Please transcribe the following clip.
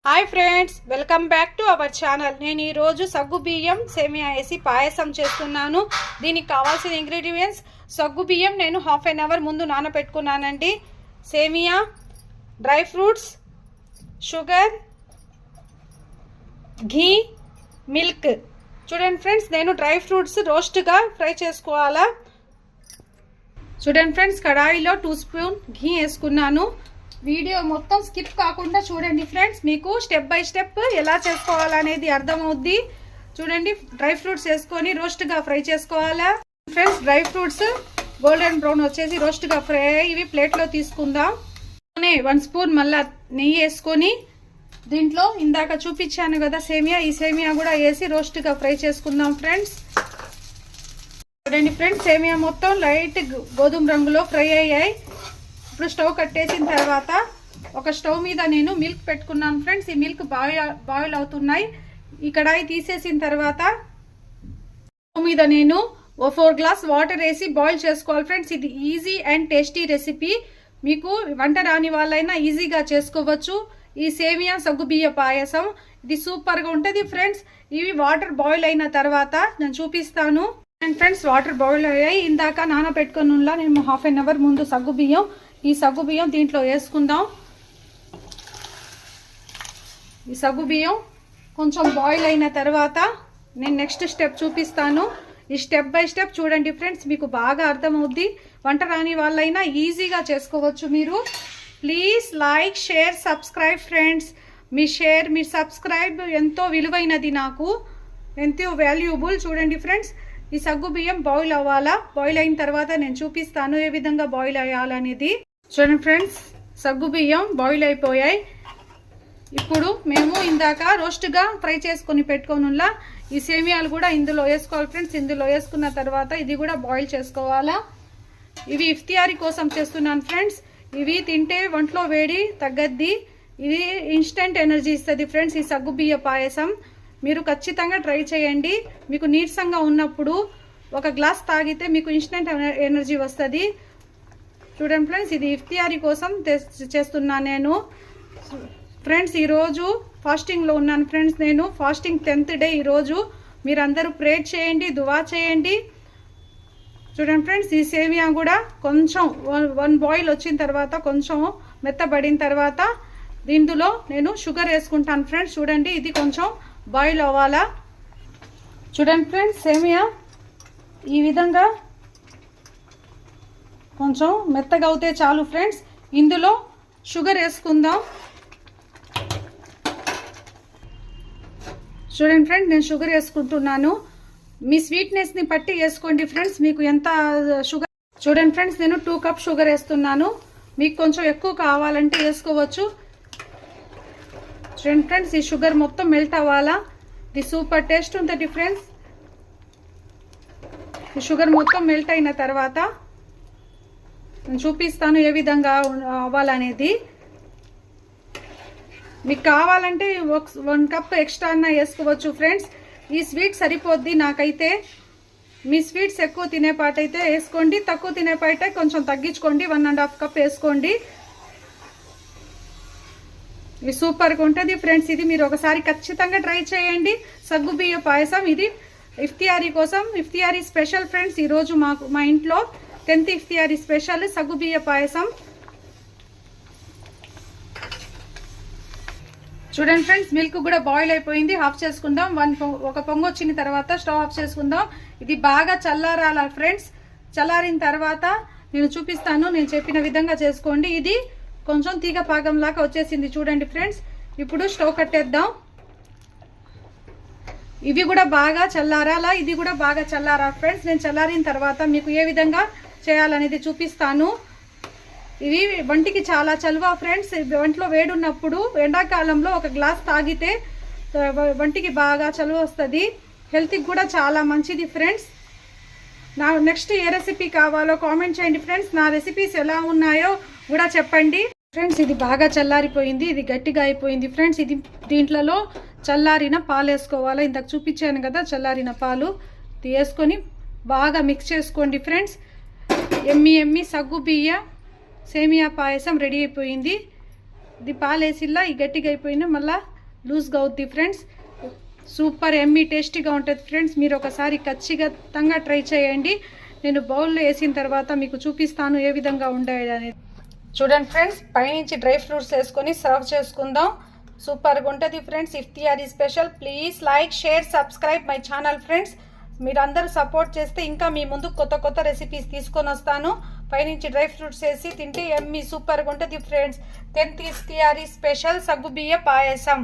Hi friends, welcome back to our channel. నేను ఈరోజు సగ్గు బియ్యం సేమియా వేసి పాయసం చేస్తున్నాను. దీనికి కావాల్సిన ఇంగ్రీడియంట్స్: సగ్గు బియ్యం నేను హాఫ్ అన్ అవర్ ముందు నానబెట్టుకున్నానండి, సేమియా, డ్రై ఫ్రూట్స్, షుగర్, ఘీ, మిల్క్. చూడండి ఫ్రెండ్స్, నేను డ్రై ఫ్రూట్స్ రోస్ట్గా ఫ్రై చేసుకోవాలా. చూడండి ఫ్రెండ్స్, కడాయిలో 2 స్పూన్ ఘీ వేసుకున్నాను. వీడియో మొత్తం స్కిప్ కాకుండా చూడండి ఫ్రెండ్స్, మీకు స్టెప్ బై స్టెప్ ఎలా చేసుకోవాలనేది అర్థమవుద్ది. చూడండి, డ్రై ఫ్రూట్స్ వేసుకొని రోస్ట్గా ఫ్రై చేసుకోవాలా. Friends, dry fruits golden brown వచ్చేసి రోస్ట్గా ఫ్రై అయ్యి ఇవి ప్లేట్లో తీసుకుందాం. 1 స్పూన్ మళ్ళా నెయ్యి వేసుకొని దీంట్లో ఇందాక చూపించాను కదా సేమియా, ఈ సేమియా కూడా వేసి రోస్ట్గా ఫ్రై చేసుకుందాం ఫ్రెండ్స్. చూడండి ఫ్రెండ్స్, సేమియా మొత్తం లైట్ గోధుమ రంగులో ఫ్రై అయ్యాయి. ఇప్పుడు స్టవ్ కట్టేసిన తర్వాత ఒక స్టవ్ మీద నేను మిల్క్ పెట్టుకున్నాను ఫ్రెండ్స్. ఈ మిల్క్ బాయిల్ అవుతున్నాయి. ఈ కడాయి తీసేసిన తర్వాత స్టవ్ మీద నేను 4 గ్లాస్ వాటర్ వేసి బాయిల్ చేసుకోవాలి ఫ్రెండ్స్. ఇది ఈజీ అండ్ టేస్టీ రెసిపీ. మీకు వంట రాని వాళ్ళైనా ఈజీగా చేసుకోవచ్చు. ఈ సేమియా సగ్గుబియ్య పాయసం ఇది సూపర్గా ఉంటుంది ఫ్రెండ్స్. ఇవి వాటర్ బాయిల్ అయిన తర్వాత నేను చూపిస్తాను. అండ్ ఫ్రెండ్స్, వాటర్ బాయిల్ అయ్యాయి. ఇందాక నానబెట్టుకున్నా నేను హాఫ్ అన్ అవర్ ముందు సగ్గుబియ్యం. ఈ సగ్గుబియ్యం దీంట్లో వేసుకుందాం. ఈ సగ్గుబియ్యం కొంచెం బాయిల్ అయిన తర్వాత నేను నెక్స్ట్ స్టెప్ చూపిస్తాను. ఈ స్టెప్ బై స్టెప్ చూడండి ఫ్రెండ్స్, మీకు బాగా అర్థమవుద్ది. వంట రాని వాళ్ళైనా ఈజీగా చేసుకోవచ్చు. మీరు please like, share, subscribe friends. Me subscribe ఎంతో విలువైనది, నాకు ఎంతో వాల్యుబుల్. చూడండి ఫ్రెండ్స్, ఈ సగ్గు బియ్యం బాయిల్ అవ్వాలా. బాయిల్ అయిన తర్వాత నేను చూపిస్తాను ఏ విధంగా బాయిల్ అయ్యాలనేది. చూడండి ఫ్రెండ్స్, సగ్గు బియ్యం బాయిల్ అయిపోయాయి. ఇప్పుడు మేము ఇందాక రోస్ట్గా ఫ్రై చేసుకొని పెట్టుకోనులా ఈ సేమియాలు కూడా ఇందులో వేసుకోవాలి ఫ్రెండ్స్. ఇందులో వేసుకున్న తర్వాత ఇది కూడా బాయిల్ చేసుకోవాలా. ఇవి ఇఫ్తియారీ కోసం చేస్తున్నాను ఫ్రెండ్స్. ఇవి తింటే ఒంట్లో వేడి తగ్గద్ది. ఇది ఇన్స్టెంట్ ఎనర్జీ ఇస్తుంది ఫ్రెండ్స్. ఈ సగ్గు బియ్య పాయసం మీరు ఖచ్చితంగా ట్రై చేయండి. మీకు నీరసంగా ఉన్నప్పుడు ఒక గ్లాస్ తాగితే మీకు ఇన్స్టెంట్ ఎనర్జీ వస్తుంది. చూడండి ఫ్రెండ్స్, ఇది ఇఫ్తియారీ కోసం చేస్తున్నాను నేను ఫ్రెండ్స్. ఈరోజు ఫాస్టింగ్లో ఉన్నాను ఫ్రెండ్స్. నేను ఫాస్టింగ్ 10th డే ఈరోజు. మీరందరూ ప్రేర్ చేయండి, దువా చేయండి. చూడండి ఫ్రెండ్స్, ఈ సేమియా కూడా కొంచెం 1 బాయిల్ వచ్చిన తర్వాత కొంచెం మెత్తబడిన తర్వాత ఇందులో నేను షుగర్ వేసుకుంటాను ఫ్రెండ్స్. చూడండి, ఇది కొంచెం బాయిల్ అవ్వాలా. చూడండి ఫ్రెండ్స్, సేమియా ఈ విధంగా కొంచెం మెత్తగా అవుతే చాలు ఫ్రెండ్స్. ఇందులో షుగర్ వేసుకుందాం. చూడండి ఫ్రెండ్స్, నేను షుగర్ వేసుకుంటున్నాను. మీ స్వీట్నెస్ని బట్టి వేసుకోండి ఫ్రెండ్స్, మీకు ఎంత షుగర్. చూడండి ఫ్రెండ్స్, నేను 2 కప్ షుగర్ వేస్తున్నాను. మీకు కొంచెం ఎక్కువ కావాలంటే వేసుకోవచ్చు. చూడండి ఫ్రెండ్స్, ఈ షుగర్ మొత్తం మెల్ట్ అవ్వాలా. ఇది సూపర్ టేస్ట్ ఉంటుంది ఫ్రెండ్స్. ఈ షుగర్ మొత్తం మెల్ట్ అయిన తర్వాత నేను చూపిస్తాను ఏ విధంగా అవ్వాలనేది. మీకు కావాలంటే 1 కప్ ఎక్స్ట్రా అన్న వేసుకోవచ్చు ఫ్రెండ్స్. ఈ స్వీట్ సరిపోద్ది నాకైతే. మీ స్వీట్స్ ఎక్కువ తినేపాటైతే వేసుకోండి, తక్కువ తినేపాటైతే కొంచెం తగ్గించుకోండి. 1.5 కప్ వేసుకోండి. ఇది సూపర్గా ఉంటుంది ఫ్రెండ్స్. ఇది మీరు ఒకసారి ఖచ్చితంగా ట్రై చేయండి. సగ్గు బియ్య పాయసం ఇది ఇఫ్తియారీ కోసం, ఇఫ్తియారీ స్పెషల్ ఫ్రెండ్స్. ఈరోజు మా ఇంట్లో 10th ఇఫ్తియారీ స్పెషల్ సగ్గు బియ్య పాయసం. చూడండి ఫ్రెండ్స్, మిల్క్ కూడా బాయిల్ అయిపోయింది. ఆఫ్ చేసుకుందాం. ఒక పొంగు వచ్చిన తర్వాత స్టవ్ ఆఫ్ చేసుకుందాం. ఇది బాగా చల్లారాల ఫ్రెండ్స్. చల్లారిన తర్వాత నేను చూపిస్తాను. నేను చెప్పిన విధంగా చేసుకోండి. ఇది కొంచెం తీగ పాకంలాగా వచ్చేసింది చూడండి ఫ్రెండ్స్. ఇప్పుడు స్టవ్ కట్టేద్దాం. ఇవి కూడా బాగా చల్లారాలా, ఇది కూడా బాగా చల్లారా ఫ్రెండ్స్. నేను చల్లారిన తర్వాత మీకు ఏ విధంగా చేయాలనేది చూపిస్తాను. ఇవి వంటికి చాలా చలువ ఫ్రెండ్స్. వంటలో వేడున్నప్పుడు ఎండాకాలంలో 1 గ్లాస్ తాగితే వంటికి బాగా చలువ వస్తుంది. హెల్త్కి కూడా చాలా మంచిది ఫ్రెండ్స్. నా నెక్స్ట్ ఏ రెసిపీ కావాలో కామెంట్ చేయండి ఫ్రెండ్స్. నా రెసిపీస్ ఎలా ఉన్నాయో కూడా చెప్పండి ఫ్రెండ్స్. ఇది బాగా చల్లారిపోయింది, ఇది గట్టిగా అయిపోయింది ఫ్రెండ్స్. ఇది దీంట్లో చల్లారిన పాలు వేసుకోవాలి. ఇంతకు చూపించాను కదా, చల్లారిన పాలు వేసుకొని బాగా మిక్స్ చేసుకోండి ఫ్రెండ్స్. ఎమ్మి సగ్గు బియ్య సేమియా పాయసం రెడీ అయిపోయింది. ఇది పాలేసిల్లా ఈ గట్టిగా అయిపోయింది. మళ్ళీ లూజ్గా అవుద్ది ఫ్రెండ్స్. సూపర్ ఎమ్మీ టేస్టీగా ఉంటుంది ఫ్రెండ్స్. మీరు ఒకసారి ఖచ్చితంగా ట్రై చేయండి. నేను బౌల్లో వేసిన తర్వాత మీకు చూపిస్తాను ఏ విధంగా ఉండేది అనేది. చూడండి ఫ్రెండ్స్, పైనుంచి డ్రై ఫ్రూట్స్ వేసుకొని సర్వ్ చేసుకుందాం. సూపర్గా ఉంటుంది ఫ్రెండ్స్. ఇఫ్తియారీ special. Please like, share, subscribe my channel friends. మీరందరూ సపోర్ట్ చేస్తే ఇంకా మీ ముందు కొత్త రెసిపీస్ తీసుకొని వస్తాను. పైనుంచి డ్రై ఫ్రూట్స్ వేసి తింటే ఎమ్మీ సూపర్గా ఉంటుంది ఫ్రెండ్స్. 10th ఇఫ్తియారీ స్పెషల్ సగ్గుబియ్య పాయసం.